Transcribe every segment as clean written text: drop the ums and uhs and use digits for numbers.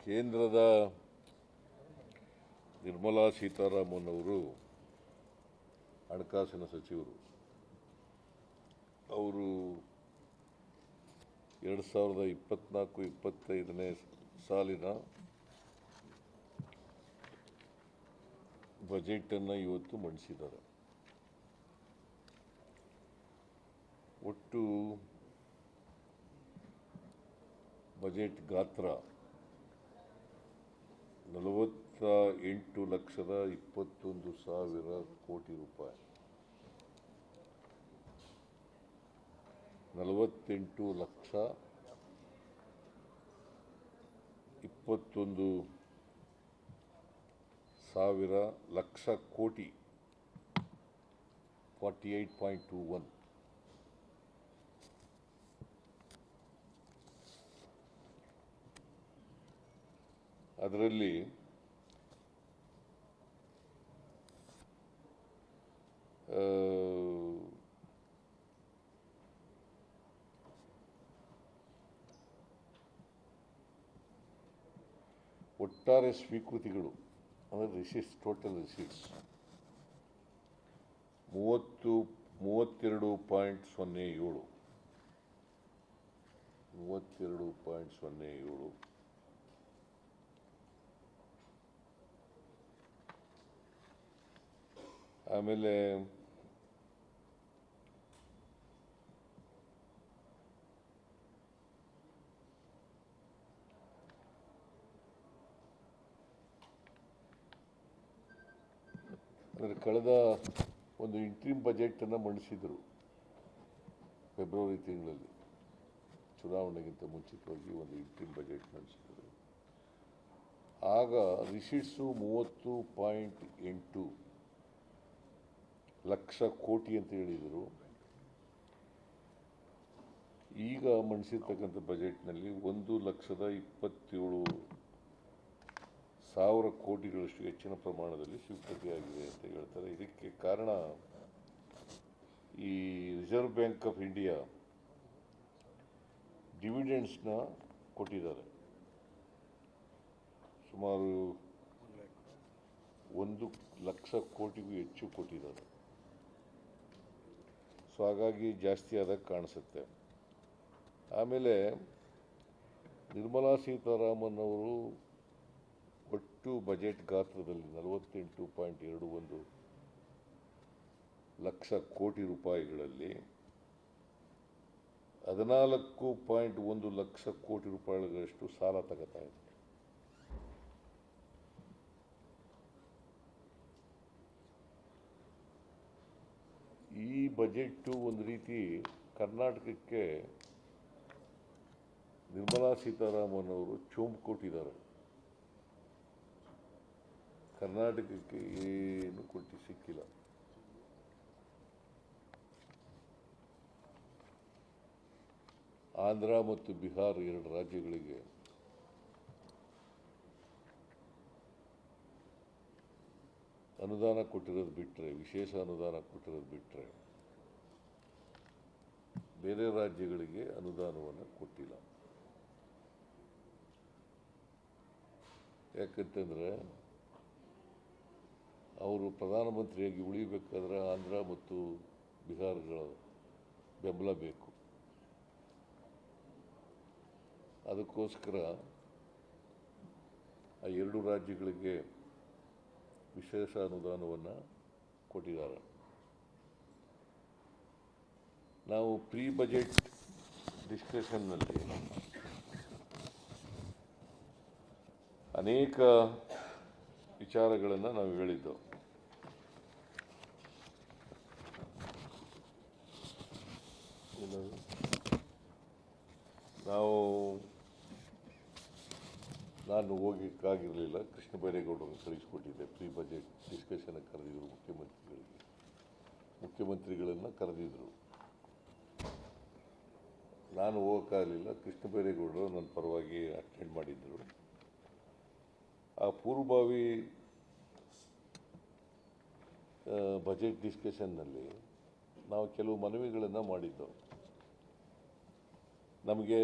ಕೇಂದ್ರದ ನಿರ್ಮಲಾ ಸೀತಾರಾಮನ್ ಅವರು ಹಣಕಾಸಿನ ಸಚಿವರು. ಅವರು 2024-25ನೇ ಸಾಲಿನ ಬಜೆಟನ್ನು ಇವತ್ತು ಮಂಡಿಸಿದ್ದಾರೆ. ಒಟ್ಟು ಬಜೆಟ್ ಗಾತ್ರ 48,21,000 ಕೋಟಿ ರೂಪಾಯಿ. 48,21,000 ಲಕ್ಷ ಕೋಟಿ 48.21. ಅದರಲ್ಲಿ ಒಟ್ಟಾರೆ ಸ್ವೀಕೃತಿಗಳು ಅಂದರೆ ರಿಸೀಟ್ಸ್, ಟೋಟಲ್ ರಿಸೀಟ್ಸ್ 32.07. ಆಮೇಲೆ ಕಳೆದ ಒಂದು ಇಂಟ್ರಿಮ್ ಬಜೆಟನ್ನು ಮಂಡಿಸಿದರು ಫೆಬ್ರವರಿ ತಿಂಗಳಲ್ಲಿ. ಚುನಾವಣೆಗಿಂತ ಮುಂಚಿತವಾಗಿ ಒಂದು ಇಂಟ್ರಿಮ್ ಬಜೆಟ್ ಮಂಡಿಸಿದರು. ಆಗ ರಿಸೀಟ್ಸು 30.8 ಲಕ್ಷ ಕೋಟಿ ಅಂತ ಹೇಳಿದರು. ಈಗ ಮಂಡಿಸಿರ್ತಕ್ಕಂಥ ಬಜೆಟ್ನಲ್ಲಿ 1,27,000 ಕೋಟಿಗಳಷ್ಟು ಹೆಚ್ಚಿನ ಪ್ರಮಾಣದಲ್ಲಿ ಸ್ವೀಕೃತಿಯಾಗಿದೆ ಅಂತ ಹೇಳ್ತಾರೆ. ಇದಕ್ಕೆ ಕಾರಣ ಈ ರಿಸರ್ವ್ ಬ್ಯಾಂಕ್ ಆಫ್ ಇಂಡಿಯಾ ಡಿವಿಡೆಂಡ್ಸ್ನ ಕೊಟ್ಟಿದ್ದಾರೆ. ಸುಮಾರು 1 ಲಕ್ಷ ಕೋಟಿಗೂ ಹೆಚ್ಚು ಕೊಟ್ಟಿದ್ದಾರೆ. ಸೊ ಹಾಗಾಗಿ ಜಾಸ್ತಿ ಆದಾಗ ಕಾಣಿಸುತ್ತೆ. ಆಮೇಲೆ ನಿರ್ಮಲಾ ಸೀತಾರಾಮನ್ ಅವರು ಒಟ್ಟು ಬಜೆಟ್ ಗಾತ್ರದಲ್ಲಿ 48.21 ಲಕ್ಷ ಕೋಟಿ ರೂಪಾಯಿಗಳಲ್ಲಿ 14.1 ಲಕ್ಷ ಕೋಟಿ ರೂಪಾಯಿಗಳಷ್ಟು ಸಾಲ ತಗೋತಾ ಇದೆ. ಈ ಬಜೆಟ್ಟು ಒಂದು ರೀತಿ ಕರ್ನಾಟಕಕ್ಕೆ ನಿರ್ಮಲಾ ಸೀತಾರಾಮನ್ ಅವರು ಚುಂಬು ಕೊಟ್ಟಿದ್ದಾರೆ. ಕರ್ನಾಟಕಕ್ಕೆ ಏನು ಕೊಟ್ಟು ಸಿಕ್ಕಿಲ್ಲ. ಆಂಧ್ರ ಮತ್ತು ಬಿಹಾರ 2 ರಾಜ್ಯಗಳಿಗೆ ಅನುದಾನ ಕೊಟ್ಟಿರೋದು ಬಿಟ್ಟರೆ, ವಿಶೇಷ ಅನುದಾನ ಕೊಟ್ಟಿರೋದು ಬಿಟ್ಟರೆ ಬೇರೆ ರಾಜ್ಯಗಳಿಗೆ ಅನುದಾನವನ್ನು ಕೊಟ್ಟಿಲ್ಲ. ಯಾಕಂತಂದರೆ ಅವರು ಪ್ರಧಾನಮಂತ್ರಿಯಾಗಿ ಉಳಿಬೇಕಾದ್ರೆ ಆಂಧ್ರ ಮತ್ತು ಬಿಹಾರಗಳ ಬೆಂಬಲ ಬೇಕು. ಅದಕ್ಕೋಸ್ಕರ ಆ 2 ರಾಜ್ಯಗಳಿಗೆ ವಿಶೇಷ ಅನುದಾನವನ್ನು ಕೊಟ್ಟಿದ್ದಾರೆ. ನಾವು ಪ್ರೀ ಬಜೆಟ್ ಡಿಸ್ಕಷನ್ನಲ್ಲಿ ಅನೇಕ ವಿಚಾರಗಳನ್ನು ನಾವು ಹೇಳಿದ್ದೆವು. ನಾನು ಹೋಗಲಿಕ್ಕಾಗಿರಲಿಲ್ಲ. ಕೃಷ್ಣ ಬೈರೇಗೌಡರನ್ನು ಕಳಿಸಿಕೊಟ್ಟಿದ್ದೆ. ಪ್ರೀ ಬಜೆಟ್ ಡಿಸ್ಕಷನ್ ಕರೆದಿದ್ದರು ಮುಖ್ಯಮಂತ್ರಿಗಳನ್ನು ಕರೆದಿದ್ದರು. ನಾನು ಹೋಗೋಕ್ಕಾಗಲಿಲ್ಲ. ಕೃಷ್ಣ ಬೈರೇಗೌಡರು ನನ್ನ ಪರವಾಗಿ ಅಟೆಂಡ್ ಮಾಡಿದ್ದರು. ಆ ಪೂರ್ವಭಾವಿ ಬಜೆಟ್ ಡಿಸ್ಕಷನ್ನಲ್ಲಿ ನಾವು ಕೆಲವು ಮನವಿಗಳನ್ನು ಮಾಡಿದ್ದೆವು. ನಮಗೆ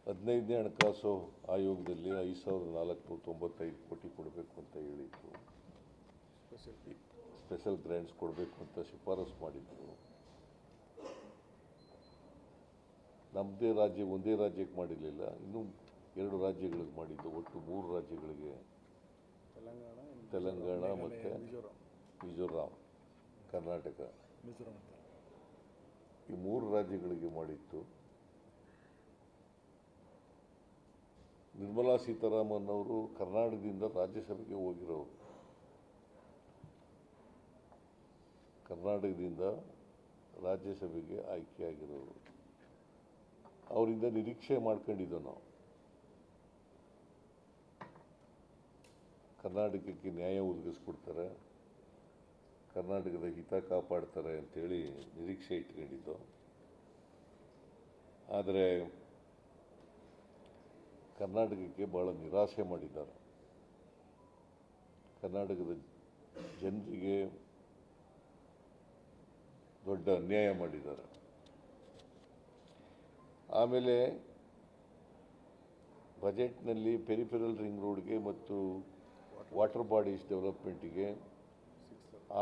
15ನೇ ಹಣಕಾಸು ಆಯೋಗದಲ್ಲಿ 5,495 ಕೋಟಿ ಕೊಡಬೇಕು ಅಂತ ಹೇಳಿತ್ತು. ಸ್ಪೆಷಲ್ ಗ್ರ್ಯಾಂಟ್ಸ್ ಕೊಡಬೇಕು ಅಂತ ಶಿಫಾರಸು ಮಾಡಿದ್ರು. ನಮ್ಮದೇ ರಾಜ್ಯ ಒಂದೇ ರಾಜ್ಯಕ್ಕೆ ಮಾಡಿರಲಿಲ್ಲ, ಇನ್ನೂ 2 ರಾಜ್ಯಗಳಿಗೆ ಮಾಡಿದ್ದು. ಒಟ್ಟು 3 ರಾಜ್ಯಗಳಿಗೆ, ತೆಲಂಗಾಣ ಮತ್ತು ಮಿಜೋರಾಂ, ಕರ್ನಾಟಕ, ಈ 3 ರಾಜ್ಯಗಳಿಗೆ ಮಾಡಿತ್ತು. ನಿರ್ಮಲಾ ಸೀತಾರಾಮನ್ ಅವರು ಕರ್ನಾಟಕದಿಂದ ರಾಜ್ಯಸಭೆಗೆ ಹೋಗಿರೋರು. ಕರ್ನಾಟಕದಿಂದ ರಾಜ್ಯಸಭೆಗೆ ಆಯ್ಕೆಯಾಗಿರೋರು. ಅವರಿಂದ ನಿರೀಕ್ಷೆ ಮಾಡ್ಕೊಂಡಿದ್ದೋ ನಾವು, ಕರ್ನಾಟಕಕ್ಕೆ ನ್ಯಾಯ ಒದಗಿಸ್ಕೊಡ್ತಾರೆ, ಕರ್ನಾಟಕದ ಹಿತ ಕಾಪಾಡ್ತಾರೆ ಅಂತೇಳಿ ನಿರೀಕ್ಷೆ ಇಟ್ಕೊಂಡಿದ್ದು. ಆದರೆ ಕರ್ನಾಟಕಕ್ಕೆ ಭಾಳ ನಿರಾಸೆ ಮಾಡಿದ್ದಾರೆ. ಕರ್ನಾಟಕದ ಜನರಿಗೆ ದೊಡ್ಡ ಅನ್ಯಾಯ ಮಾಡಿದ್ದಾರೆ. ಆಮೇಲೆ ಬಜೆಟ್ನಲ್ಲಿ ಪೆರಿಫೆರಲ್ ರಿಂಗ್ ರೋಡ್ಗೆ ಮತ್ತು ವಾಟರ್ ಬಾಡೀಸ್ ಡೆವಲಪ್ಮೆಂಟಿಗೆ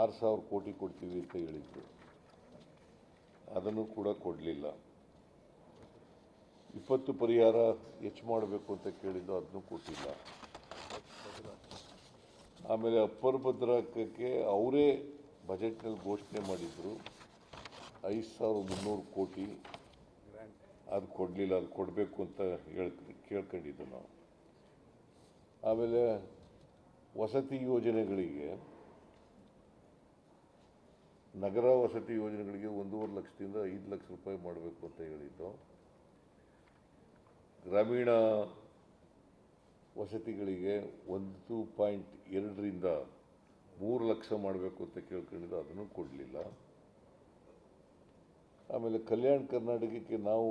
6,000 ಕೋಟಿ ಕೊಡ್ತೀವಿ ಅಂತ ಹೇಳಿದ್ರು. ಅದನ್ನು ಕೂಡ ಕೊಡಲಿಲ್ಲ. 20 ಪರಿಹಾರ ಹೆಚ್ಚು ಮಾಡಬೇಕು ಅಂತ ಕೇಳಿದ್ದು, ಅದನ್ನು ಕೊಟ್ಟಿಲ್ಲ. ಆಮೇಲೆ ಅಪ್ಪರ್ ಭದ್ರಾಕ್ಕೆ ಅವರೇ ಬಜೆಟ್ನಲ್ಲಿ ಘೋಷಣೆ ಮಾಡಿದರು 5,300 ಕೋಟಿ, ಅದು ಕೊಡಲಿಲ್ಲ. ಅದು ಕೊಡಬೇಕು ಅಂತ ಕೇಳ್ಕೊಂಡಿದ್ದು ನಾವು. ಆಮೇಲೆ ವಸತಿ ಯೋಜನೆಗಳಿಗೆ, ನಗರ ವಸತಿ ಯೋಜನೆಗಳಿಗೆ 1.5 ಲಕ್ಷದಿಂದ 5 ಲಕ್ಷ ರೂಪಾಯಿ ಮಾಡಬೇಕು ಅಂತ ಹೇಳಿದ್ದು. ಗ್ರಾಮೀಣ ವಸತಿಗಳಿಗೆ 1.2ರಿಂದ 3 ಲಕ್ಷ ಮಾಡಬೇಕು ಅಂತ ಕೇಳ್ಕೊಂಡಿದ್ದು, ಅದನ್ನು ಕೊಡಲಿಲ್ಲ. ಆಮೇಲೆ ಕಲ್ಯಾಣ ಕರ್ನಾಟಕಕ್ಕೆ ನಾವು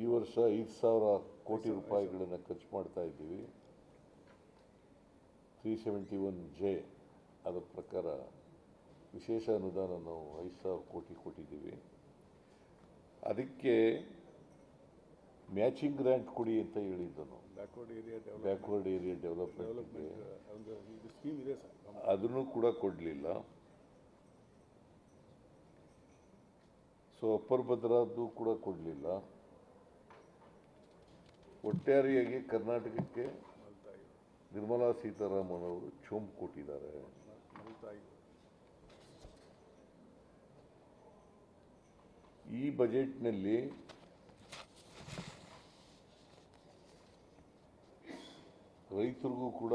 ಈ ವರ್ಷ 5,000 ಕೋಟಿ ರೂಪಾಯಿಗಳನ್ನು ಖರ್ಚು ಮಾಡ್ತಾ ಇದ್ದೀವಿ. 371J ಅದರ ಪ್ರಕಾರ ವಿಶೇಷ ಅನುದಾನ ನಾವು 5,000 ಕೋಟಿ ಕೊಟ್ಟಿದ್ದೀವಿ. ಅದಕ್ಕೆ ಮ್ಯಾಚಿಂಗ್ ಗ್ರ್ಯಾಂಟ್ ಕೊಡಿ ಅಂತ ಹೇಳಿದ್ದು ನಾವು, ಬ್ಯಾಕ್ವರ್ಡ್ ಏರಿಯಾ ಡೆವಲಪ್ಮೆಂಟ್ಗೆ. ಅದನ್ನು ಕೂಡ ಕೊಡಲಿಲ್ಲ. ಸೊ ಅಪ್ಪರ್ ಭದ್ರಾದ್ದು ಕೂಡ ಕೊಡಲಿಲ್ಲ. ಒಟ್ಟಾರೆಯಾಗಿ ಕರ್ನಾಟಕಕ್ಕೆ ನಿರ್ಮಲಾ ಸೀತಾರಾಮನ್ ಅವರು ಚುಂಬು ಕೊಟ್ಟಿದ್ದಾರೆ. ಈ ಬಜೆಟ್ನಲ್ಲಿ ರೈತರಿಗೂ ಕೂಡ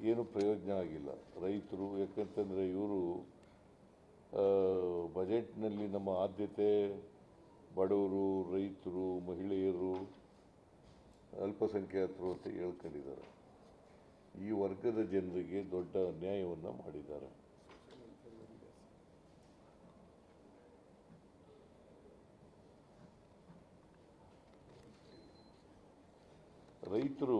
ಏನು ಪ್ರಯೋಜನ ಆಗಿಲ್ಲ. ರೈತರು ಯಾಕಂತಂದರೆ ಇವರು ಬಜೆಟ್ನಲ್ಲಿ ನಮ್ಮ ಆದ್ಯತೆ ಬಡವರು, ರೈತರು, ಮಹಿಳೆಯರು, ಅಲ್ಪಸಂಖ್ಯಾತರು ಅಂತ ಹೇಳ್ಕೊಂಡಿದ್ದಾರೆ. ಈ ವರ್ಗದ ಜನರಿಗೆ ದೊಡ್ಡ ಅನ್ಯಾಯವನ್ನು ಮಾಡಿದ್ದಾರೆ. ರೈತರು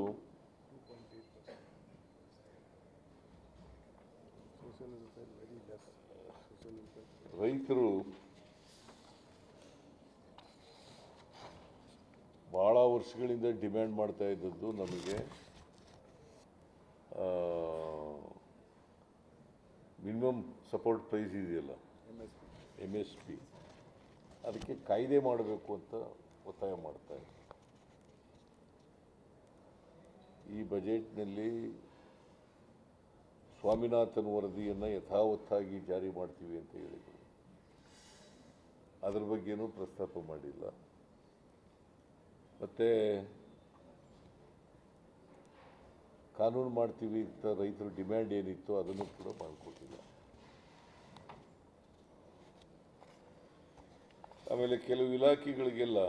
ಭಾಳ ವರ್ಷಗಳಿಂದ ಡಿಮ್ಯಾಂಡ್ ಮಾಡ್ತಾ ಇದ್ದದ್ದು ನಮಗೆ ಮಿನಿಮಮ್ ಸಪೋರ್ಟ್ ಪ್ರೈಸ್ ಇದೆಯಲ್ಲ, MSP, ಅದಕ್ಕೆ ಕಾಯ್ದೆ ಮಾಡಬೇಕು ಅಂತ ಒತ್ತಾಯ ಮಾಡ್ತಾ ಇದ್ದಾರೆ. ಈ ಬಜೆಟ್ನಲ್ಲಿ ಸ್ವಾಮಿನಾಥನ್ ವರದಿಯನ್ನು ಯಥಾವತ್ತಾಗಿ ಜಾರಿ ಮಾಡ್ತೀವಿ ಅಂತ ಹೇಳಿದರು. ಅದರ ಬಗ್ಗೆನೂ ಪ್ರಸ್ತಾಪ ಮಾಡಿಲ್ಲ. ಮತ್ತು ಕಾನೂನು ಮಾಡ್ತೀವಿ ಅಂತ ರೈತರ ಡಿಮ್ಯಾಂಡ್ ಏನಿತ್ತು ಅದನ್ನು ಕೂಡ ಮಾಡಿಕೊಟ್ಟಿಲ್ಲ. ಆಮೇಲೆ ಕೆಲವು ಇಲಾಖೆಗಳಿಗೆಲ್ಲ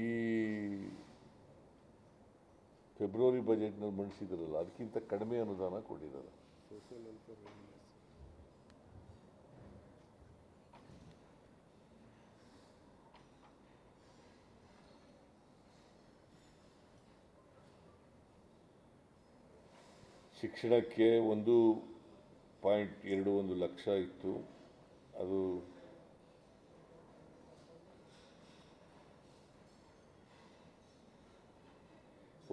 ಈ ಫೆಬ್ರವರಿ ಬಜೆಟ್ನಲ್ಲಿ ಮಂಡಿಸಿದ್ರಲ್ಲ, ಅದಕ್ಕಿಂತ ಕಡಿಮೆ ಅನುದಾನ ಕೊಟ್ಟಿದ್ದಾರೆ. ಶಿಕ್ಷಣಕ್ಕೆ 1.21 ಲಕ್ಷ ಇತ್ತು. ಅದು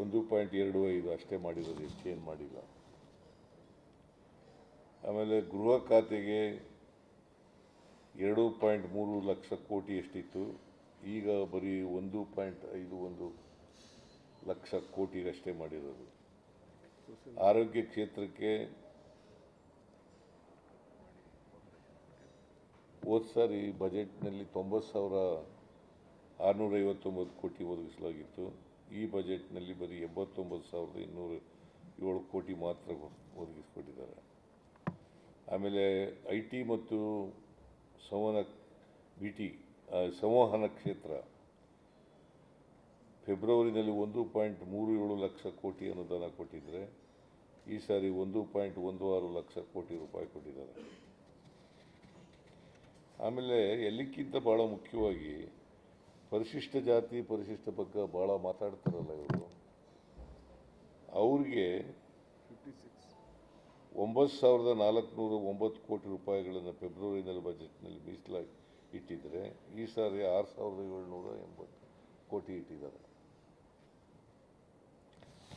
1.25 ಅಷ್ಟೇ ಮಾಡಿರೋದು, ಹೆಚ್ಚೇನು ಮಾಡಿಲ್ಲ. ಆಮೇಲೆ ಗೃಹ ಖಾತೆಗೆ 2.3 ಲಕ್ಷ ಕೋಟಿ ಎಷ್ಟಿತ್ತು, ಈಗ ಬರೀ 1.51 ಲಕ್ಷ ಕೋಟಿಗಷ್ಟೇ ಮಾಡಿರೋದು. ಆರೋಗ್ಯ ಕ್ಷೇತ್ರಕ್ಕೆ ಹೋದ ಸಾರಿ ಬಜೆಟ್ನಲ್ಲಿ 90,659 ಕೋಟಿ ಒದಗಿಸಲಾಗಿತ್ತು. ಈ ಬಜೆಟ್ನಲ್ಲಿ ಬರೀ 89,207 ಕೋಟಿ ಮಾತ್ರ ಒದಗಿಸಿಕೊಟ್ಟಿದ್ದಾರೆ. ಆಮೇಲೆ IT ಮತ್ತು ಸಂವಹನ ಕ್ಷೇತ್ರ ಫೆಬ್ರವರಿನಲ್ಲಿ 1.37 ಲಕ್ಷ ಕೋಟಿ ಅನುದಾನ ಕೊಟ್ಟಿದ್ದರೆ ಈ ಸಾರಿ 1.16 ಲಕ್ಷ ಕೋಟಿ ರೂಪಾಯಿ ಕೊಟ್ಟಿದ್ದಾರೆ. ಆಮೇಲೆ ಎಲ್ಲಕ್ಕಿಂತ ಭಾಳ ಮುಖ್ಯವಾಗಿ ಪರಿಶಿಷ್ಟ ಜಾತಿ ಪರಿಶಿಷ್ಟ ವರ್ಗ ಭಾಳ ಮಾತಾಡ್ತಾರಲ್ಲ ಇವರು, ಅವ್ರಿಗೆ 9,409 ಕೋಟಿ ರೂಪಾಯಿಗಳನ್ನು ಫೆಬ್ರವರಿನಲ್ಲಿ ಬಜೆಟ್ನಲ್ಲಿ ಮೀಸಲಾಗಿ ಇಟ್ಟಿದ್ದರೆ ಈ ಸಾರಿ 6,780 ಕೋಟಿ ಇಟ್ಟಿದ್ದಾರೆ.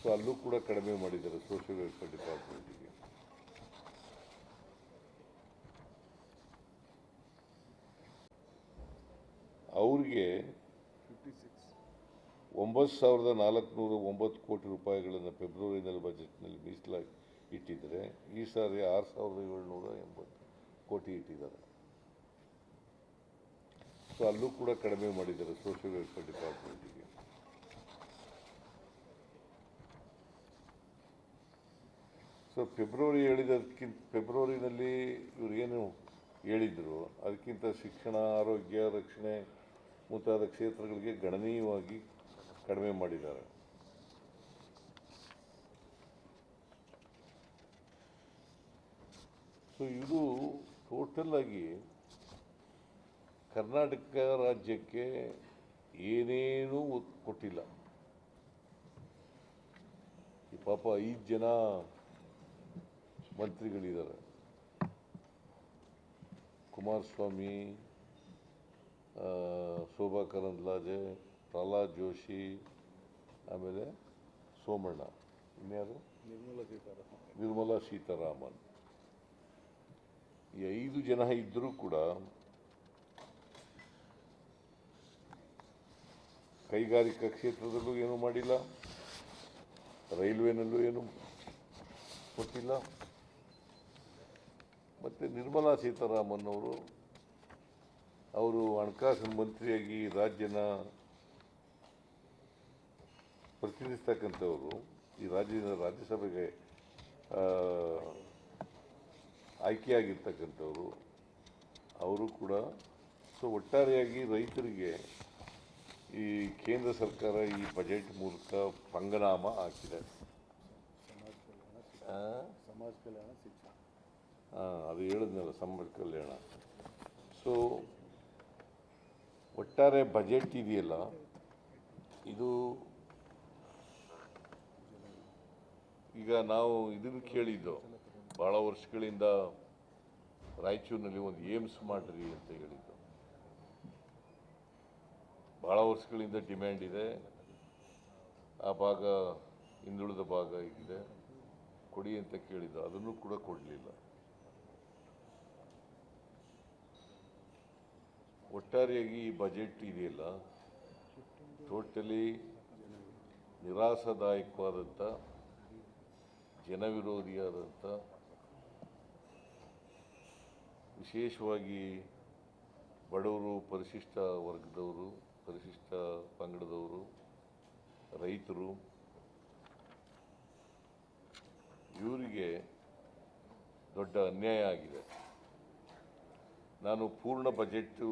ಸೊ ಅಲ್ಲೂ ಕೂಡ ಕಡಿಮೆ ಮಾಡಿದ್ದಾರೆ ಸೋಷಿಯಲ್ ವೆಲ್ಫೇರ್ ಡಿಪಾರ್ಟ್ಮೆಂಟಿಗೆ. ಅವ್ರಿಗೆ 9,409 ಕೋಟಿ ರೂಪಾಯಿಗಳನ್ನು ಫೆಬ್ರವರಿನಲ್ಲಿ ಬಜೆಟ್ನಲ್ಲಿ ಮೀಸಲಾಗಿ ಇಟ್ಟಿದ್ದರೆ ಈ ಸಾರಿ 6,780 ಕೋಟಿ ಇಟ್ಟಿದ್ದಾರೆ. ಸೊ ಅಲ್ಲೂ ಕೂಡ ಕಡಿಮೆ ಮಾಡಿದ್ದಾರೆ ಸೋಷಿಯಲ್ ವೆಲ್ಫೇರ್ ಡಿಪಾರ್ಟ್ಮೆಂಟಿಗೆ. ಸೊ ಫೆಬ್ರವರಿನಲ್ಲಿ ಇವರು ಏನು ಹೇಳಿದ್ರು ಅದಕ್ಕಿಂತ ಶಿಕ್ಷಣ, ಆರೋಗ್ಯ, ರಕ್ಷಣೆ ಮುಂತಾದ ಕ್ಷೇತ್ರಗಳಿಗೆ ಗಣನೀಯವಾಗಿ ಕಡಿಮೆ ಮಾಡಿದ್ದಾರೆ. ಸೊ ಇದು ಟೋಟಲ್ ಆಗಿ ಕರ್ನಾಟಕ ರಾಜ್ಯಕ್ಕೆ ಏನೇನೂ ಕೊಟ್ಟಿಲ್ಲ. ಈ ಪಾಪ 5 ಜನ ಮಂತ್ರಿಗಳಿದ್ದಾರೆ, ಕುಮಾರಸ್ವಾಮಿ, ಶೋಭಾ ಕರಂದ್ಲಾಜೆ, ಪ್ರಹ್ಲಾದ್ ಜೋಶಿ, ಆಮೇಲೆ ಸೋಮಣ್ಣ, ಇನ್ಯಾರು ನಿರ್ಮಲಾ ಸೀತಾರಾಮನ್. ಈ 5 ಜನ ಇದ್ದರೂ ಕೂಡ ಕೈಗಾರಿಕಾ ಕ್ಷೇತ್ರದಲ್ಲೂ ಏನೂ ಮಾಡಿಲ್ಲ, ರೈಲ್ವೆನಲ್ಲೂ ಏನು ಕೊಟ್ಟಿಲ್ಲ. ಮತ್ತು ನಿರ್ಮಲಾ ಸೀತಾರಾಮನ್ ಅವರು ಹಣಕಾಸಿನ ಮಂತ್ರಿಯಾಗಿ ರಾಜ್ಯನ ಪ್ರತಿನಿಧಿಸ್ತಕ್ಕಂಥವರು, ಈ ರಾಜ್ಯಸಭೆಗೆ ಆಯ್ಕೆಯಾಗಿರ್ತಕ್ಕಂಥವರು ಅವರು ಕೂಡ. ಸೊ ಒಟ್ಟಾರೆಯಾಗಿ ರೈತರಿಗೆ ಈ ಕೇಂದ್ರ ಸರ್ಕಾರ ಈ ಬಜೆಟ್ ಮೂಲಕ ಪಂಗನಾಮ ಹಾಕಿದೆ. ಸಮಾಜ ಕಲ್ಯಾಣ, ಶಿಕ್ಷಣ, ಅದು ಹೇಳಿದ್ನಲ್ಲ, ಸಮಾಜ ಕಲ್ಯಾಣ. ಸೊ ಒಟ್ಟಾರೆ ಬಜೆಟ್ ಇದೆಯಲ್ಲ, ಇದು ಈಗ ನಾವು ಇದನ್ನು ಕೇಳಿದ್ದು ಭಾಳ ವರ್ಷಗಳಿಂದ ರಾಯಚೂರಿನಲ್ಲಿ ಒಂದು ಏಮ್ಸ್ ಮಾಡ್ರಿ ಅಂತ ಹೇಳಿದ್ದು. ಭಾಳ ವರ್ಷಗಳಿಂದ ಡಿಮ್ಯಾಂಡ್ ಇದೆ. ಆ ಭಾಗ ಹಿಂದುಳಿದ ಭಾಗ ಇದೆ, ಕೊಡಿ ಅಂತ ಕೇಳಿದ್ದು, ಅದನ್ನು ಕೂಡ ಕೊಡಲಿಲ್ಲ. ಒಟ್ಟಾರೆಯಾಗಿ ಈ ಬಜೆಟ್ ಇದೆಯಲ್ಲ ಟೋಟಲಿ ನಿರಾಶಾದಾಯಕವಾದಂಥ, ಜನವಿರೋಧಿಯಾದಂಥ, ವಿಶೇಷವಾಗಿ ಬಡವರು, ಪರಿಶಿಷ್ಟ ವರ್ಗದವರು, ಪರಿಶಿಷ್ಟ ಪಂಗಡದವರು, ರೈತರು, ಇವರಿಗೆ ದೊಡ್ಡ ಅನ್ಯಾಯ ಆಗಿದೆ. ನಾನು ಪೂರ್ಣ ಬಜೆಟ್ಟು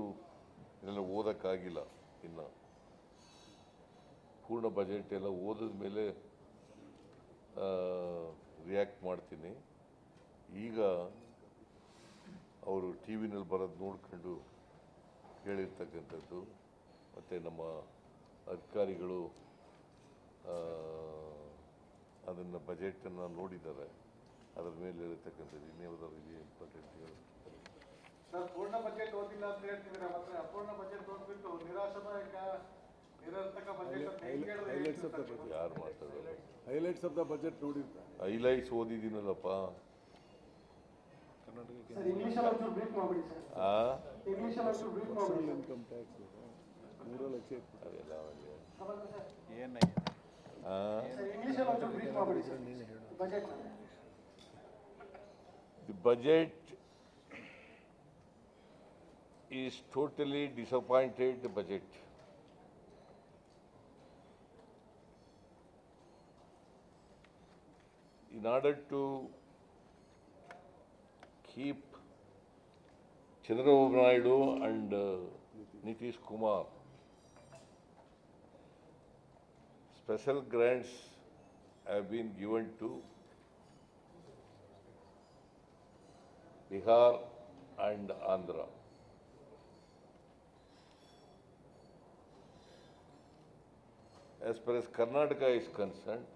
ಇದೆಲ್ಲ ಓದೋಕ್ಕಾಗಿಲ್ಲ, ಇನ್ನು ಪೂರ್ಣ ಬಜೆಟ್ ಎಲ್ಲ ಓದಿದ ಮೇಲೆ ರಿಯಾಕ್ಟ್ ಮಾಡ್ತೀನಿ. ಈಗ ಅವರು ಟಿ ವಿನಲ್ಲಿ ಬರೋದು ನೋಡ್ಕೊಂಡು ಹೇಳಿರ್ತಕ್ಕಂಥದ್ದು, ಮತ್ತು ನಮ್ಮ ಅಧಿಕಾರಿಗಳು ಅದನ್ನು ಬಜೆಟನ್ನು ನೋಡಿದ್ದಾರೆ. ಅದರ ಮೇಲೆ ಇರತಕ್ಕಂಥದ್ದು ಇನ್ಯಾವುದಾದ್ರು ಇದೆಯಾ ಇಂಪಾರ್ಟೆಂಟ್ ಸರ್ ಪೂರ್ಣ ಬಜೆಟ್ ಓದಿಲ್ಲ ಅಂತ ಹೇಳ್ತಿದ್ರೆ ಮತ್ತೆ ಅಪೂರ್ಣ ಬಜೆಟ್ ಓದ್ಬಿಟ್ಟು ನಿರಾಶಾದಾಯಕ ನಿರರ್ಥಕ ಬಜೆಟ್ ಅಂತ ಹೆಂಗ್ ಹೇಳಿದ್ರೆ Highlights of the budget. ಯಾರು ಮಾತಾಡೋದು Highlights of the budget ನೋಡಿರ್ತಾರೆ. ಹೈಲೈಟ್ಸ್ ಓದಿದ್ದೀನಲ್ಲಪ್ಪ. ಸರ್ ಇಂಗ್ಲಿಷಲ್ಲಿ ಒಂಚೂರು ಬ್ರೀಫ್ ಮಾಡ್ಬಿಡಿ ಸರ್. ಆ ಇಂಗ್ಲಿಷಲ್ಲಿ ಒಂಚೂರು ಬ್ರೀಫ್ ಮಾಡ್ಬಿಡಿ Personal sir. income tax 3 lakh ಇತ್ತು. ಅದೆಲ್ಲ ಅವನಿಗೆ. ಆ ಸರ್ ಇಂಗ್ಲಿಷಲ್ಲಿ ಒಂಚೂರು ಬ್ರೀಫ್ ಮಾಡ್ಬಿಡಿ sir budget. The budget is totally disappointed budget. In order to keep Chandrababu Naidu and Nitish Kumar, special grants have been given to Bihar and Andhra. As far as Karnataka is concerned,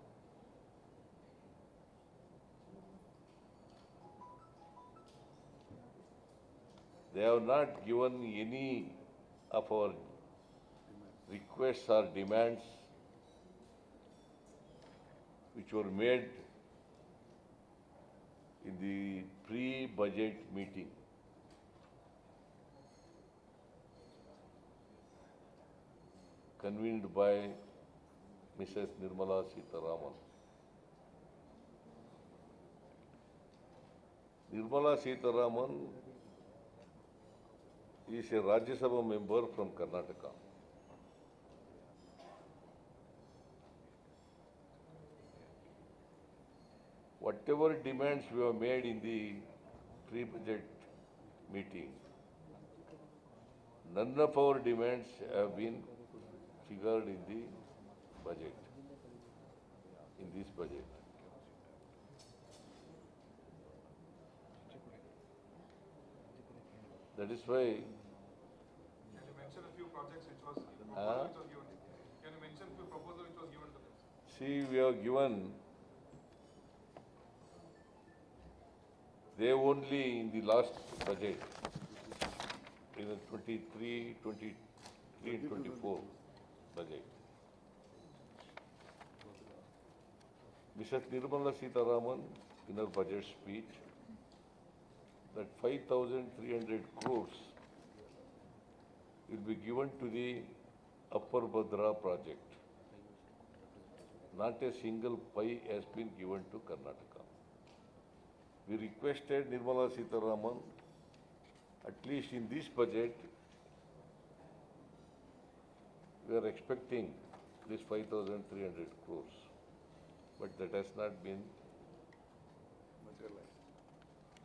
they have not given any of our requests or demands which were made in the pre-budget meeting. Convened by Mrs. Nirmala Sitharaman. Nirmala Sitharaman is a Rajya Sabha member from Karnataka. Whatever demands we have made in the pre-budget meeting, none of our demands have been figured in the budget, in this budget. That is why Can you mention a few projects which was given? Can you mention few proposals which was given to them? see, we have given, they only in the last budget, in the 23 and 24 budget. Mrs. Nirmala Sitharaman, in her budget speech, that 5,300 crores will be given to the Upper Bhadra project. Not a single pie has been given to Karnataka. We requested Nirmala Sitharaman, at least in this budget, we are expecting this 5,300 crores, but that has not been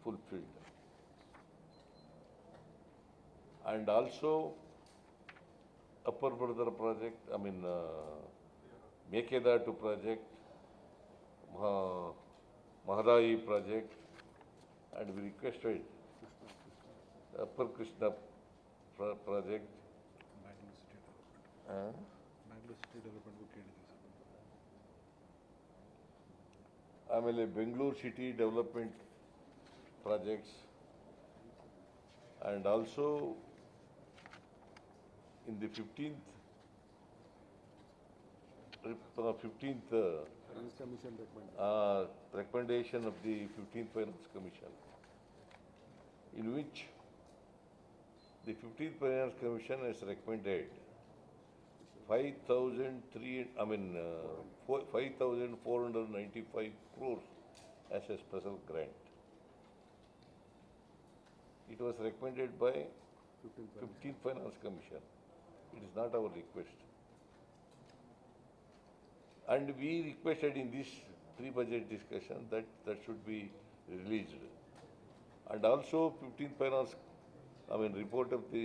fulfilled. And also, Upper Bhadra project, Mekedatu project, Mahadai project, and we requested Upper Krishna project. Bangalore city ಡೆವಲಪ್ಮೆಂಟ್ಗೂ ಕೇಳಿದ್ವಿ sir. ಆಮೇಲೆ Bengaluru city development projects and also in the 15th finance commission recommend recommendation of the 15th Finance Commission, in which the 15th Finance Commission has recommended 5,495 crores as a special grant. It was recommended by 15th Finance Commission. It is not our request. And we requested in this pre-budget discussion that should be released. And also 15th Finance, report of the,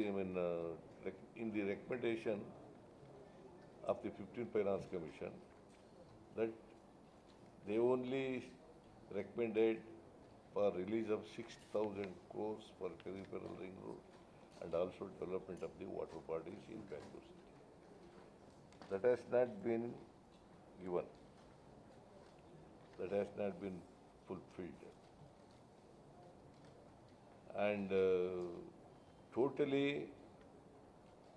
in the recommendation of the 15th Finance Commission, that they only recommended for release of 6,000 crores for peripheral ring road and also development of the water bodies in Bangalore city. That has not been given. That has not been fulfilled. and totally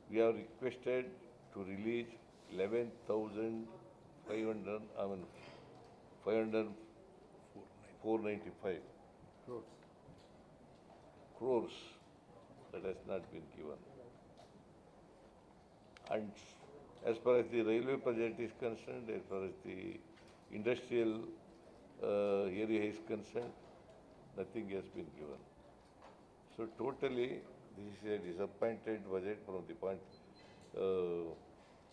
we have requested to release 11,500, 495 crores that has not been given. And as far as the railway project is concerned, as far as the industrial area is concerned, nothing has been given. So totally, this is a disappointed budget from the point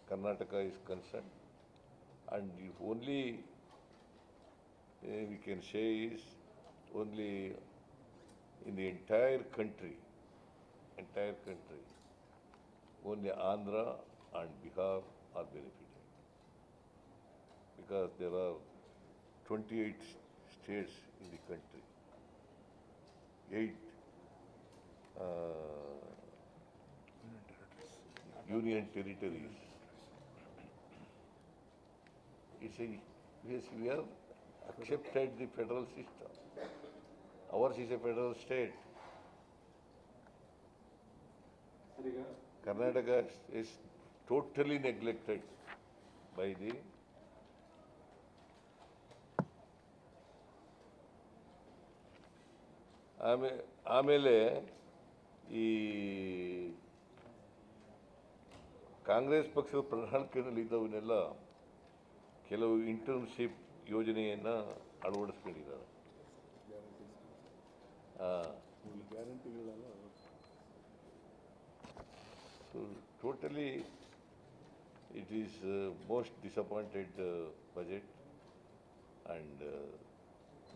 Karnataka is concerned. And if only we can say is only in the entire country, only Andhra and Bihar are benefited, because there are 28 states in the country, 8 union territories. Yes, we have accepted the federal system. Ours is a federal state. Sir ಈಗ Karnataka is totally neglected by the ಆಮೇಲೆ ಈ ಕಾಂಗ್ರೆಸ್ ಪಕ್ಷದ ಪ್ರಣಾಳಿಕೆಯಲ್ಲಿ ಇದ್ದವನ್ನೆಲ್ಲ ಕೆಲವು internship ಯೋಜನೆಯನ್ನು ಅಳವಡಿಸ್ಕೊಂಡಿದ್ದಾರೆ. ಈ ಗ್ಯಾರಂಟಿಗಳೆಲ್ಲ So totally it is most disappointed budget, and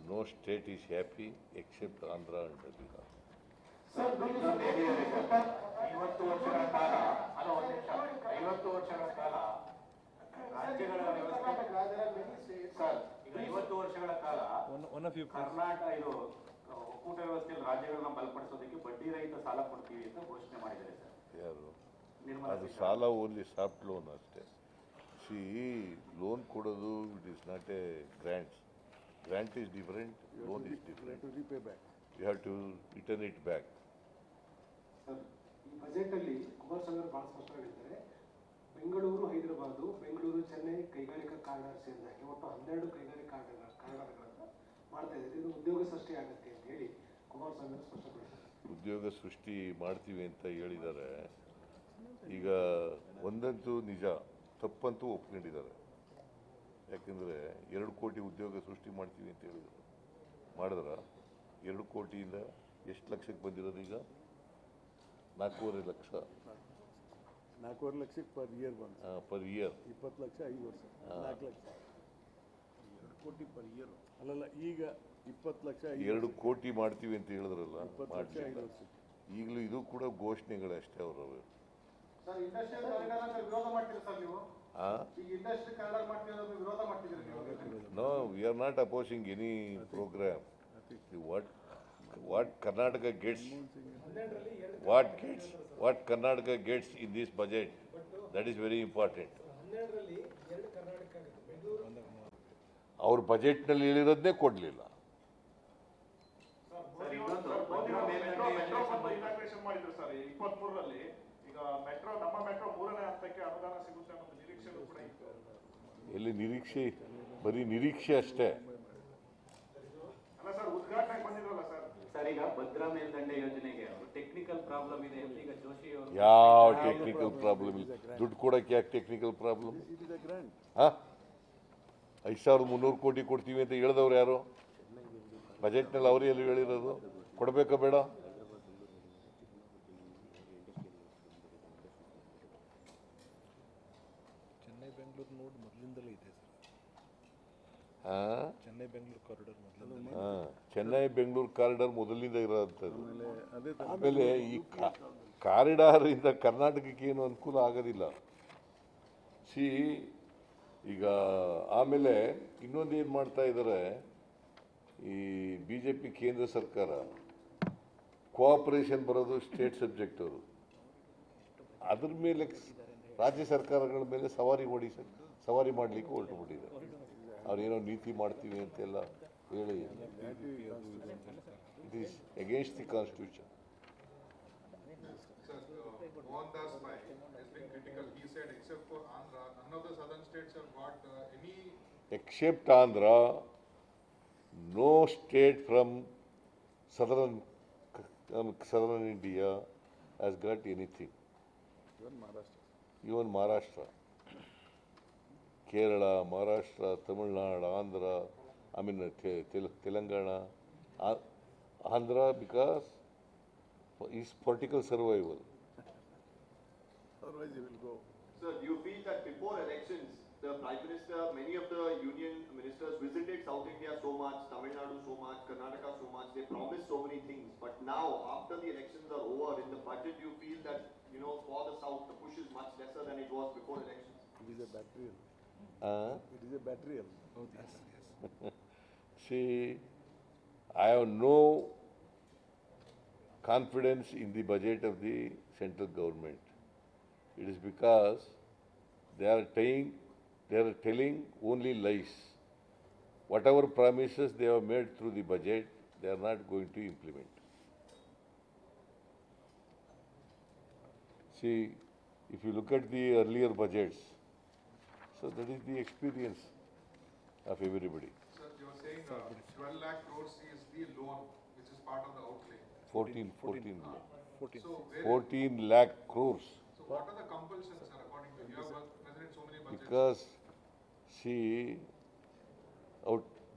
no state is happy except Andhra and Bihar. Sir, do you ಐವತ್ತು ವರ್ಷಗಳ ಕಾಲ ಅಲ್ಲ ಒಂದು ನಿಮಿಷ 50 ವರ್ಷಗಳ ಕಾಲ ರಾಜ್ಯಗಳ ವ್ಯವಸ್ಥೆ ಸರ್ ಈಗ 50 ವರ್ಷಗಳ ಕಾಲ ಒನ್ ಆಫ್ ಯು ಕರ್ನಾಟಕ ಇದು ಒಕ್ಕೂಟ ವ್ಯವಸ್ಥೆಯಲ್ಲಿ ರಾಜ್ಯಗಳನ್ನ ಬಲಪಡಿಸೋದಕ್ಕೆ ಬಡ್ಡಿ ರಹಿತ ಸಾಲ ಕೊಡ್ತೀವಿ ಅಂತ ಘೋಷಣೆ ಮಾಡಿದ್ದಾರೆ ಸರ್. ಯಾರು? ನಿರ್ಮಲಾ ಅದು ಸಾಲ ಓನ್ಲಿ ಸಾಫ್ಟ್ ಲೋನ್ ಅಷ್ಟೇ. ಸಿ ಲೋನ್ ಕೊಡೋದು it is not a grants. Grant is different, loan is different. To repay back. You have to return it back. Sir, ಈ ಬಜೆಟ್ ಅಲ್ಲಿ ಕುಮಾರಸ್ವಾಮಿ ಅವರು ಬಹಳ ಸ್ಪಷ್ಟವಾಗಿ ಹೇಳ್ತಾರೆ, ಬೆಂಗಳೂರು, ಹೈದರಾಬಾದು, ಬೆಂಗಳೂರು, ಚೆನ್ನೈ ಕೈಗಾರಿಕಾ ಕಾರಿಡಾರ್ ಸೇರಿದಾಗೆ ಒಟ್ಟು 12 ಕೈಗಾರಿಕಾ ಕಾರಿಡಾರ್ಗಳನ್ನು ಮಾಡ್ತಾ ಇದ್ದಾರೆ. ಇದು ಉದ್ಯೋಗ ಸೃಷ್ಟಿ ಆಗುತ್ತೆ ಅಂತ ಹೇಳಿ ಕುಮಾರಸ್ವಾಮಿ ಅವರು ಸ್ಪಷ್ಟಪಡಿಸಿದ್ದಾರೆ. ಉದ್ಯೋಗ ಸೃಷ್ಟಿ ಮಾಡ್ತೀವಿ ಅಂತ ಹೇಳಿದ್ದಾರೆ. ಈಗ ಒಂದಂತೂ ನಿಜ, ತಪ್ಪಂತೂ ಒಪ್ಕೊಂಡಿದ್ದಾರೆ. ಯಾಕೆಂದರೆ 2 ಕೋಟಿ ಉದ್ಯೋಗ ಸೃಷ್ಟಿ ಮಾಡ್ತೀವಿ ಅಂತ ಹೇಳಿದರು. ಮಾಡಿದ್ರ 2 ಕೋಟಿಯಿಂದ ಎಷ್ಟು ಲಕ್ಷಕ್ಕೆ ಬಂದಿರೋದು? ಈಗ 4.5 ಲಕ್ಷ. 4.5 ಲಕ್ಷಕ್ಕೆ ಪರ್ ಇಯರ್ ಬಂತು. ಪರ್ ಇಯರ್ 20 ಲಕ್ಷ 5 ವರ್ಷ, 4 ಲಕ್ಷ, 2 ಕೋಟಿ ಪರ್ ಇಯರ್. ಅಲ್ಲಲ್ಲ, ಈಗ 20 ಲಕ್ಷ 2 ಕೋಟಿ ಮಾಡ್ತೀವಿ ಅಂತ ಹೇಳಿದ್ರಲ್ಲ, 20 ಲಕ್ಷ 5 ಮಾಡಲಿಲ್ಲ. ವರ್ಷ. ಈಗಲೂ ಇದು ಕೂಡ ಘೋಷಣೆಗಳಷ್ಟೇ ಅವರವರು. ಸರ್ ಇಂಡಸ್ಟ್ರಿಯಲ್ ಕಾರಿಡಾರ್ ವಿರೋಧ ಮಾಡ್ತೀರಿ ಸರ್ ನೀವು? ಈಗ ಇಂಡಸ್ಟ್ರಿ ಕಾರಿಡಾರ್ ಮಾಡ್ತೀವಿ ಅನ್ನೋದು ವಿರೋಧ ಮಾಡ್ತಿದ್ದೀರಿ ನೀವು? No, we are not opposing any program. What Karnataka gets, what Karnataka gets in this budget, that is very important. ಅವ್ರ ಬಜೆಟ್ನಲ್ಲಿ ಹೇಳಿರೋದನ್ನೇ ಕೊಡಲಿಲ್ಲ. ಇನಾಗ್ರೇಷನ್ ಮಾಡಿದ್ರು ಸರ್ 23ರಲ್ಲಿ. ಈಗ ಮೆಟ್ರೋ, ನಮ್ಮ ಮೆಟ್ರೋ 3ನೇ ಹಂತಕ್ಕೆ ಅನುದಾನ ಸಿಗುತ್ತೆ ಅನ್ನೋ ನಿರೀಕ್ಷೆನೂ ಕೂಡ ಇತ್ತು. ಎಲ್ಲಿ ನಿರೀಕ್ಷೆ? ಬರೀ ನಿರೀಕ್ಷೆ ಅಷ್ಟೇ. ಅಲ್ಲ ಸರ್, ಉದ್ಘಾಟನೆಗೆ ಬಂದಿರಲ್ಲ ಸರ್. ಸರ್, ಈಗ ಭದ್ರಾ ಮೇಲ್ದಂಡೆ ಯೋಜನೆಗೆ ಟೆಕ್ನಿಕಲ್ ಪ್ರಾಬ್ಲಮ್ ಇದೆ ಅಂತ ಈಗ ಜೋಶಿ ಅವರು. ಯಾವ ಟೆಕ್ನಿಕಲ್ ಪ್ರಾಬ್ಲಮ್ ಇಲ್ಲ. ದುಡ್ಡು ಕೊಡೋಕ್ಕೆ ಯಾಕೆ technical problem? It is a grant. 5,300 ಕೋಟಿ ಕೊಡ್ತೀವಿ ಅಂತ ಹೇಳಿದವ್ರು ಯಾರು? ಬಜೆಟ್ನಲ್ಲಿ ಅವರೇ ಎಲ್ಲಿ ಹೇಳಿರೋದು? ಕೊಡಬೇಕಾ ಬೇಡ? ಚೆನ್ನೈ ಬೆಂಗಳೂರು ನೋಡ್ ಮೊದಲಿಂದಲೇ ಇದೆ ಸರ್. ಚೆನ್ನೈ ಬೆಂಗಳೂರು ಕಾರಿಡಾರ್ ಮೊದಲಿಂದ. ಚೆನ್ನೈ ಬೆಂಗಳೂರು ಕಾರಿಡಾರ್ ಮೊದಲಿನಿಂದ ಇರೋಂಥದ್ದು. ಅದೇ ಆಮೇಲೆ ಈ ಕಾರಿಡಾರ್ ಇಂದ ಕರ್ನಾಟಕಕ್ಕೆ ಏನು ಅನುಕೂಲ ಆಗೋದಿಲ್ಲ. ಸಿ ಈಗ ಆಮೇಲೆ ಇನ್ನೊಂದು ಏನು ಮಾಡ್ತಾ ಇದ್ದಾರೆ ಈ BJP ಕೇಂದ್ರ ಸರ್ಕಾರ, ಕೋಆಪರೇಷನ್ ಬರೋದು ಸ್ಟೇಟ್ ಸಬ್ಜೆಕ್ಟ್. ಅವರು ಅದ್ರ ಮೇಲೆ ರಾಜ್ಯ ಸರ್ಕಾರಗಳ ಮೇಲೆ ಸವಾರಿ ಮಾಡಲಿಕ್ಕೆ ಹೊರಟುಬಿಟ್ಟಿದ್ದಾರೆ. ಅವ್ರೇನೋ ನೀತಿ ಮಾಡ್ತೀವಿ ಅಂತೆಲ್ಲ ಹೇಳಿ. It is against the constitution. Sir, Mohandas Pai has been critical. He said, except for Andhra, none of the southern states have got any. Except Andhra, no state from southern India has got anything. Even Maharashtra, Kerala, Maharashtra, Tamil Nadu, Andhra, Telangana, Andhra because is political survival. Otherwise, he will go. Sir, do you feel that before elections, the Prime Minister, many of the union ministers visited South India so much, Tamil Nadu so much, Karnataka so much, they promised so many things. But now, after the elections are over, in the budget, you feel that, for the South, the push is much lesser than it was before elections? It is a battery. Uh, It is a battery. See, I have no confidence in the budget of the central government. It is because they are telling only lies. Whatever promises they have made through the budget, they are not going to implement. See, if you look at the earlier budgets, so that is the experience of everybody. Sir, you were saying 12 lakh crores is the loan, which is part of the outlay. 14 So, where, 14 lakh crores. so what are the compulsions, sir, according to you? You have presented so many budgets. Because, see,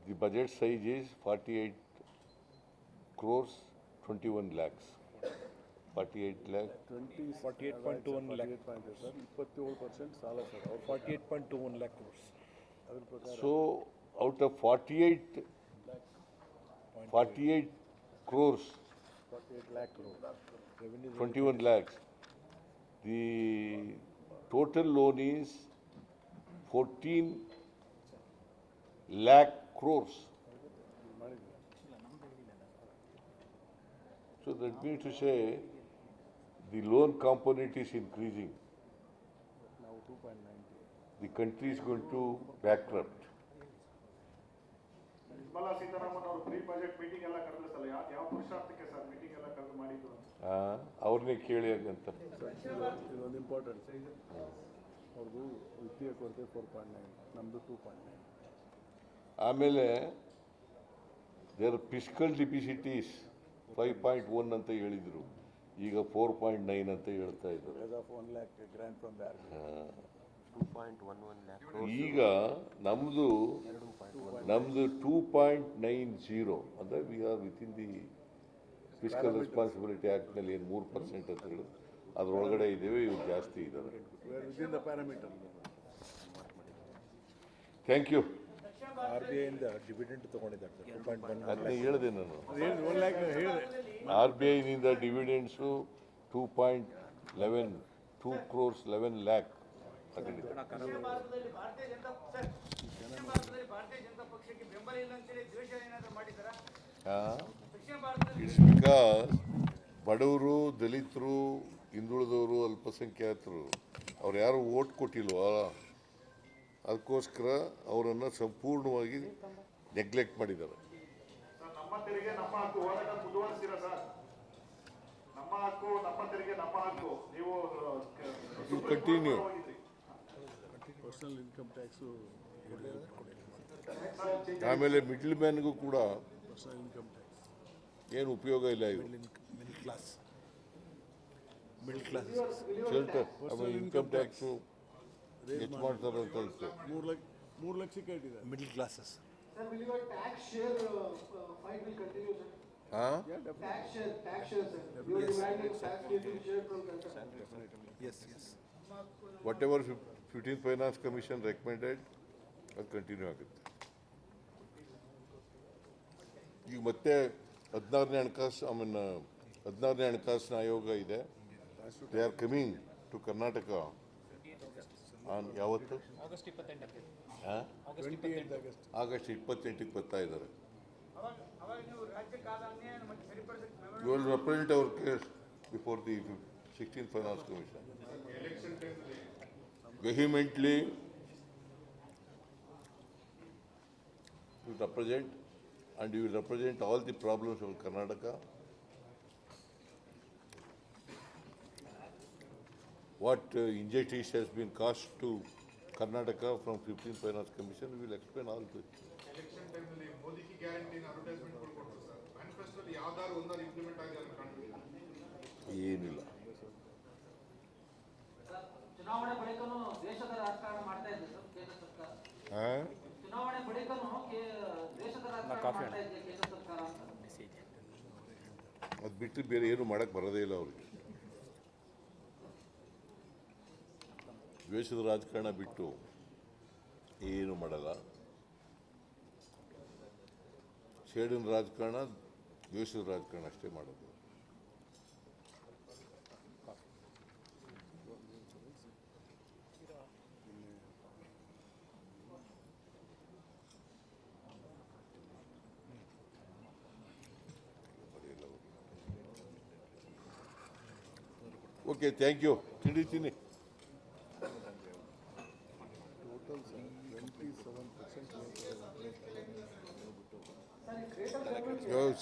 the budget size is 48 crores, 21 lakhs. 48 lakh. 48.21 lakh. 27% ಸಾಲ sir. 48.21 lakh crores. ಅದ್ರ ಪ್ರಕಾರ So, out of 48 crores, 48 lakh crore. Revenue 21 lakhs, the total loan is 14 lakh crores. So that means to say, the loan component is increasing. now 2.90. The country is going to bankrupt. Nirmala Sitharaman ಅವರು pre budget meeting ಎಲ್ಲ ಕರೆದ್ರು sir, ಯಾವ ಪುರುಷಾರ್ಥಕ್ಕೆ sir meeting ಎಲ್ಲ ಕರೆದು ಮಾಡಿದ್ದು ಅಂತ? ಅವ್ರನ್ನೇ ಕೇಳಿ ಅಂತ. ಇದೊಂದು ಇಂಪಾರ್ಟೆಂಟ್. ಅವ್ರದ್ದು ವಿತ್ತೀಯ ಕೊರತೆ 4.9, ನಮ್ಮದು 2.9. ಆಮೇಲೆ ದೇರ್ ಫಿಸ್ಕಲ್ ಡಿಫಿಸಿಟ್ ಈಸ್ 5.1 ಅಂತ ಹೇಳಿದರು, ಈಗ 4.9 ಅಂತ ಹೇಳ್ತಾ ಇದ್ದಾರೆ. As of 1 lakh grant from the RBI. 2.11 lakh crores. ಈಗ ನಮ್ಮದು 2.90 ಅಂದರೆ we are within the fiscal responsibility ಆ್ಯಕ್ಟ್ನಲ್ಲಿ ಏನು 3% ಅಂತ ಹೇಳಿ ಅದರೊಳಗಡೆ ಇದ್ದೇವೆ, ಇವು ಜಾಸ್ತಿ ಇದ್ದಾರೆ. We are within the parameter. Thank you. RBI ಇಂದ ಡಿವಿಡೆಂಡ್ ತಗೊಂಡಿದ್ದಾರೆ ಸರ್ 2.1 ಅದನ್ನೇ ಹೇಳಿದೆ ನಾನು. ಏನು 1 lakh ಹೇಳಿದೆ. RBIನಿಂದ ಡಿವಿಡೆಂಡ್ಸು 2.11 2 crores 11 lakh ತಗೊಂಡಿದ್ದಾರೆ. ದಕ್ಷಿಣ ಭಾರತದಲ್ಲಿ ಭಾರತೀಯ ಜನತಾ ಪಕ್ಷಕ್ಕೆ ಬೆಂಬಲ ಇಲ್ಲ ಅಂತೇಳಿ ದ್ವೇಷ ಏನಾದರೂ ಮಾಡಿದ್ದಾರಾ? ದಕ್ಷಿಣ ಭಾರತದಲ್ಲಿ ಇಟ್ಸ್ ಬಿಕಾಸ್ ಬಡವರು, ದಲಿತರು, ಹಿಂದುಳಿದವರು, ಅಲ್ಪಸಂಖ್ಯಾತರು ಅವ್ರು ಯಾರು ಓಟ್ ಕೊಟ್ಟಿಲ್ವಾ, ಅದಕ್ಕೋಸ್ಕರ ಅವರನ್ನು ಸಂಪೂರ್ಣವಾಗಿ ನೆಗ್ಲೆಕ್ಟ್ ಮಾಡಿದ್ದಾರೆ. ಸರ್, ನಮ್ಮ ತೆರಿಗೆ ನಮ್ಮ ಹಕ್ಕು ಹೋರಾಟ ಮುಂದುವರಿಸ್ತೀರಾ ಸರ್? ನಮ್ಮ ಹಕ್ಕು ನಮ್ಮ ತೆರಿಗೆ ನಮ್ಮ ಹಕ್ಕು ನೀವು ಕಂಟಿನ್ಯೂ. ಪರ್ಸನಲ್ ಇನ್ಕಮ್ ಟ್ಯಾಕ್ಸು ಆಮೇಲೆ ಮಿಡ್ಲ್ ಮ್ಯಾನ್ಗೂ ಕೂಡ ಪರ್ಸನಲ್ ಇನ್ಕಮ್ ಟ್ಯಾಕ್ಸ್ ಏನು ಉಪಯೋಗ ಇಲ್ಲ. ಇವು ಮಿಡಲ್ ಕ್ಲಾಸ್ ಶೆಲ್ಟರ್ ಆಮೇಲೆ ಇನ್ಕಮ್ ಟ್ಯಾಕ್ಸು ಹೆಚ್ಚು ಮಾಡ್ತಾರೆ ಅಂತ ಇತ್ತು. 3 ಲಕ್ಷಕ್ಕೆ ಇಟ್ಟಿದ್ದಾರೆ. Middle classes. Sir, will your tax share fight will continue, sir? ಹಾಂ, Tax share, sir. You are demanding tax to be shared from Calcutta. Yes whatever 15th finance commission recommended ಅದು continue ಆಗುತ್ತೆ. ಈಗ ಮತ್ತೆ 16ನೇ ಹಣಕಾಸಿನ ಆಯೋಗ ಇದೆ. They are coming to Karnataka on ಯಾವತ್ತು? ಆಗಸ್ಟ್ 28 ಆಗಸ್ಟ್ 28ಕ್ಕೆ ಬರ್ತಾ ಇದ್ದಾರೆ. ಅವಾಗ ನೀವು ರಾಜ್ಯಕ್ಕೆ ಆದ ಅನ್ಯಾಯ ಮತ್ತೆ ಸರಿಪಡಿಸಕ್ಕೆ you will represent our case before the 16th finance commission vehemently to represent and you will represent all the problems of Karnataka. What injustice has been caused to Karnataka from 15th Finance Commission, we will explain all this. Election ಟೈಮ್ನಲ್ಲಿ ಮೋದಿಗೆ ಗ್ಯಾರಂಟಿನ advertisement ಕೊಡ್ತಾರೆ sir. ಮ್ಯಾನಿಫೆಸ್ಟೋದಲ್ಲಿ ಯಾವ್ದಾದ್ರು ಒಂದಾರು implement ಆಗಿದೆ ಅಂತ ಕಾಣ್ತಿಲ್ಲ. ಏನಿಲ್ಲ. ಚುನಾವಣೆ ಬಳಿಕನೂ ದೇಶದ ರಾಜಕಾರಣ ಮಾಡ್ತಾ ಇದೆ ಸರ್ ಕೇಂದ್ರ ಸರ್ಕಾರ. ಚುನಾವಣೆ ಬಳಿಕನೂ ದೇಶದ ರಾಜಕಾರಣ ಮಾಡ್ತಾ ಇದೆ ಕೇಂದ್ರ ಸರ್ಕಾರ ಅಂತ. ಅದು ಬಿಟ್ಟು ಬೇರೆ ಏನು ಮಾಡಕ್ಕೆ ಬರೋದೇ ಇಲ್ಲ ಅವ್ರಿಗೆ. ದ್ವೇಷದ ರಾಜಕಾರಣ ಬಿಟ್ಟು ಏನು ಮಾಡಲ್ಲ. ಸೇಡಿನ ರಾಜಕಾರಣ, ದ್ವೇಷದ ರಾಜಕಾರಣ ಅಷ್ಟೇ ಮಾಡೋದು. Okay, thank you. ತಿಂಡಿ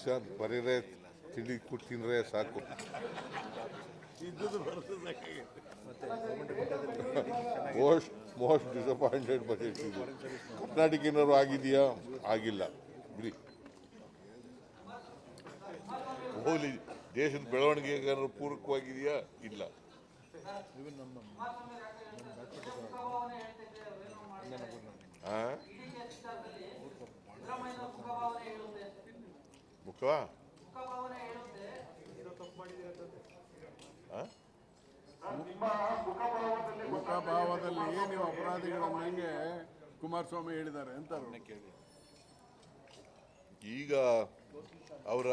ಸರ್ ಬರೀರೇ ತಿಂಡಿ ಕೊಟ್ಟು ತಿಂದ್ರೆ ಸಾಕು. ಮೋಸ್ಟ್ ಡಿಸಪಾಯಿಂಟೆಡ್ ಬಜೆಟ್ ಇದು. ಕರ್ನಾಟಕ ಏನಾದ್ರು ಆಗಿದೆಯಾ? ಆಗಿಲ್ಲ ಬಿಡಿ. ಹೋಗ್ಲಿ, ದೇಶದ ಬೆಳವಣಿಗೆ ಏನಾದ್ರು ಪೂರಕವಾಗಿದೆಯಾ? ಇಲ್ಲ. ಮುಖವಾ ಮುಖಭಾವದಲ್ಲಿ ನೀವು ಅಪರಾಧಿಗಳನ್ನಂಗೆ ಕುಮಾರಸ್ವಾಮಿ ಹೇಳಿದ್ದಾರೆ ಅಂತ ಈಗ ಅವರ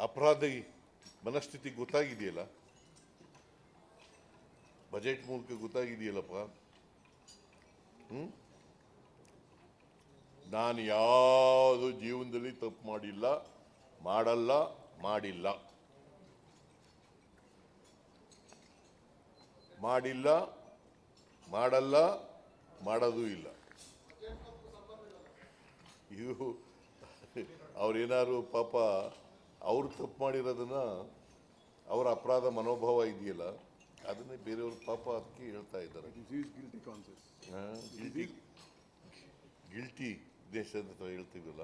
ಅಪರಾಧಿ ಮನಸ್ಥಿತಿ ಗೊತ್ತಾಗಿದೆಯಲ್ಲ, ಬಜೆಟ್ ಮೂಲಕ ಗೊತ್ತಾಗಿದೆಯಲ್ಲಪ್ಪ. ನಾನು ಯಾವುದು ಜೀವನದಲ್ಲಿ ತಪ್ಪು ಮಾಡಿಲ್ಲ, ಮಾಡಲ್ಲ, ಮಾಡಿಲ್ಲ, ಮಾಡಲ್ಲ, ಮಾಡೋದು ಇಲ್ಲ. ಇದು ಅವ್ರೇನಾದ್ರು ಪಾಪ ಅವ್ರು ತಪ್ಪು ಮಾಡಿರೋದನ್ನ, ಅವರ ಅಪರಾಧ ಮನೋಭಾವ ಇದೆಯಲ್ಲ, ಅದನ್ನೇ ಬೇರೆಯವ್ರ ಪಾಪ ಅದಕ್ಕೆ ಹೇಳ್ತಾ ಇದ್ದಾರೆ. ಗಿಲ್ಟಿ ದೇಶ ಅಂತ ಹೇಳ್ತೀವಲ್ಲ.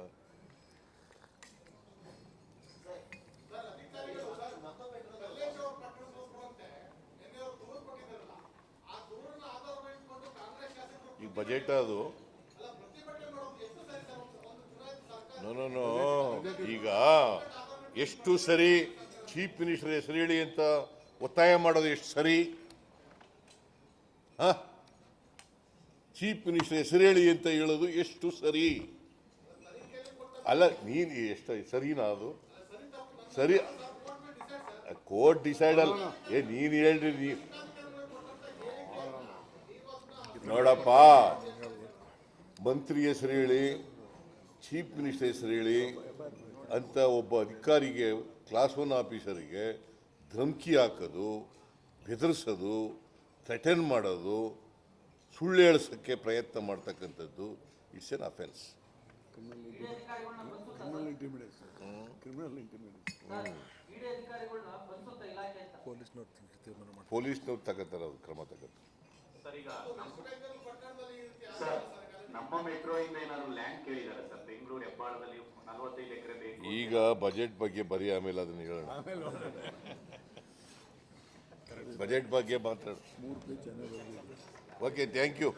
ಈ ಬಜೆಟ್ ಅದು ನೋ ಈಗ ಎಷ್ಟು ಸರಿ ಚೀಫ್ ಮಿನಿಸ್ಟರ್ ಹೆಸರು ಹೇಳಿ ಅಂತ ಒತ್ತಾಯ ಮಾಡೋದು ಎಷ್ಟು ಸರಿ? ಚೀಫ್ ಮಿನಿಸ್ಟರ್ ಹೆಸರು ಹೇಳಿ ಅಂತ ಹೇಳೋದು ಎಷ್ಟು ಸರಿ? ಅಲ್ಲ, ನೀನು ಎಷ್ಟು ಸರಿನಾ ಅದು? ಸರಿ, ಕೋರ್ಟ್ ಡಿಸೈಡ್ ಅಲ್ಲ. ನೀನು ಹೇಳ್ರಿ. ನೋಡಪ್ಪ, ಮಂತ್ರಿ ಹೆಸರು ಹೇಳಿ, ಚೀಫ್ ಮಿನಿಸ್ಟರ್ ಹೆಸರು ಹೇಳಿ ಅಂತ ಒಬ್ಬ ಅಧಿಕಾರಿಗೆ, ಕ್ಲಾಸ್ 1 ಆಫೀಸರಿಗೆ ಧಮಕಿ ಹಾಕೋದು, ಬೆದರಿಸೋದು, ಥ್ರೆಟನ್ ಮಾಡೋದು, ಸುಳ್ಳು ಹೇಳಿಸೋಕ್ಕೆ ಪ್ರಯತ್ನ ಮಾಡ್ತಕ್ಕಂಥದ್ದು ಇಟ್ಸ್ ಎನ್ ಅಫೆನ್ಸ್. ಪೊಲೀಸ್ನವ್ರು ತಗೋತಾರೆ, ಅದು ಕ್ರಮ ತಗೋತಾರೆ. ನಮ್ಮ ಮೆಟ್ರೋ ಇಂದ ಏನಾದ್ರು ಲ್ಯಾಂಡ್ ಕೇಳಿದ್ದಾರೆ ಸರ್? ಬೆಂಗಳೂರು ಹೆಬ್ಬಾಳದಲ್ಲಿ 45 ಎಕರೆ ಬೇಕು. ಈಗ ಬಜೆಟ್ ಬಗ್ಗೆ ಬರೀ ಆಮೇಲೆ ಅದನ್ನ ಹೇಳೋಣ. ಬಜೆಟ್ ಬಗ್ಗೆ ಮಾತಾಡ. Okay, thank you.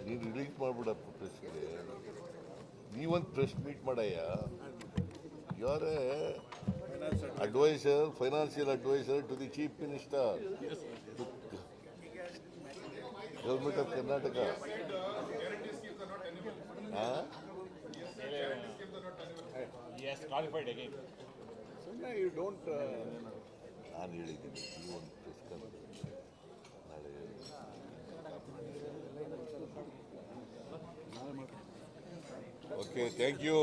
ನೀನು ರಿಲೀಸ್ ಮಾಡ್ಬಿಡಪ್ಪ ಪ್ರೆಸ್ಗೆ. ನೀವೊಂದು ಪ್ರೆಸ್ ಮೀಟ್ ಮಾಡಯ್ಯ. You are a advisor, financial advisor to the Chief Minister, Government of Karnataka. Guarantee schemes are not tenable. Guarantee schemes are not tenable. Yes, qualified again. You don't. ನಾನು ಹೇಳಿದ್ದೀನಿ, ಈ ಒಂದು press ನಾಳೆ. Okay, thank you.